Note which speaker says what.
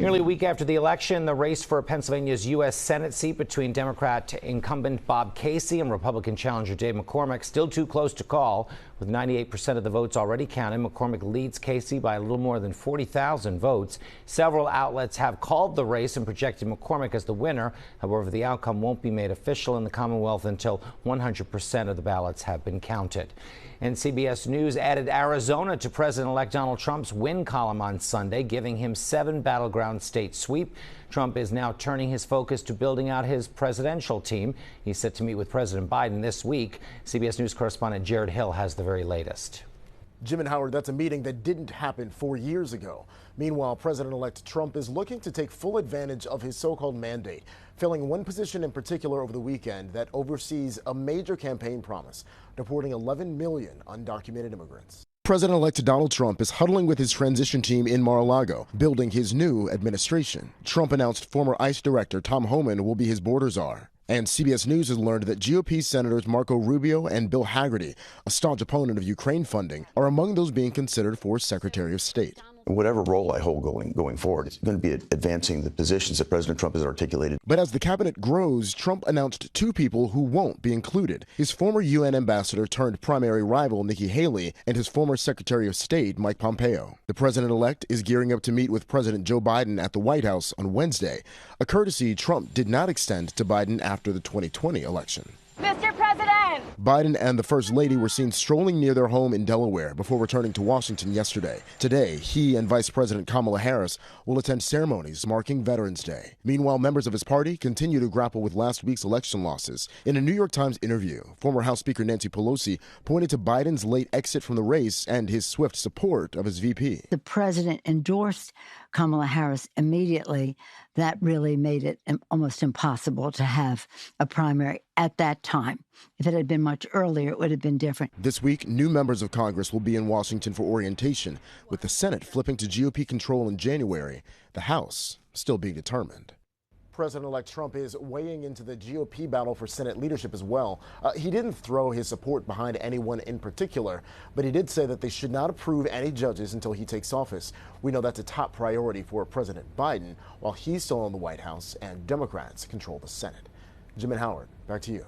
Speaker 1: Nearly a week after the election, the race for Pennsylvania's U.S. Senate seat between Democrat incumbent Bob Casey and Republican challenger Dave McCormick still too close to call. With 98% of the votes already counted, McCormick leads Casey by a little more than 40,000 votes. Several outlets have called the race and projected McCormick as the winner. However, the outcome won't be made official in the Commonwealth until 100% of the ballots have been counted. And CBS News added Arizona to President-elect Donald Trump's win column on Sunday, giving him 7 battleground state sweep. Trump is now turning his focus to building out his presidential team. He's set to meet with President Biden this week. CBS News correspondent Jared Hill has the very latest.
Speaker 2: Jim and Howard, that's a meeting that didn't happen 4 years ago. Meanwhile, President-elect Trump is looking to take full advantage of his so-called mandate, filling one position in particular over the weekend that oversees a major campaign promise, deporting 11 million undocumented immigrants. President-elect Donald Trump is huddling with his transition team in Mar-a-Lago, building his new administration. Trump announced former ICE Director Tom Homan will be his border czar. And CBS News has learned that GOP Senators Marco Rubio and Bill Hagerty, a staunch opponent of Ukraine funding, are among those being considered for Secretary of State.
Speaker 3: Whatever role I hold going forward, it's going to be advancing the positions that President Trump has articulated.
Speaker 2: But as the cabinet grows, Trump announced 2 people who won't be included. His former UN ambassador turned primary rival Nikki Haley and his former Secretary of State Mike Pompeo. The president-elect is gearing up to meet with President Joe Biden at the White House on Wednesday, a courtesy Trump did not extend to Biden after the 2020 election.
Speaker 4: Mr. President!
Speaker 2: Biden and the First Lady were seen strolling near their home in Delaware before returning to Washington yesterday. Today, he and Vice President Kamala Harris will attend ceremonies marking Veterans Day. Meanwhile, members of his party continue to grapple with last week's election losses. In a New York Times interview, former House Speaker Nancy Pelosi pointed to Biden's late exit from the race and his swift support of his VP.
Speaker 5: The president endorsed Kamala Harris immediately. That really made it almost impossible to have a primary at that time. If it had been much earlier, it would have been different.
Speaker 2: This week, new members of Congress will be in Washington for orientation, with the Senate flipping to GOP control in January, the House still being determined. President-elect Trump is weighing into the GOP battle for Senate leadership as well. He didn't throw his support behind anyone in particular, but he did say that they should not approve any judges until he takes office. We know that's a top priority for President Biden while he's still in the White House and Democrats control the Senate. Jim and Howard, back to you.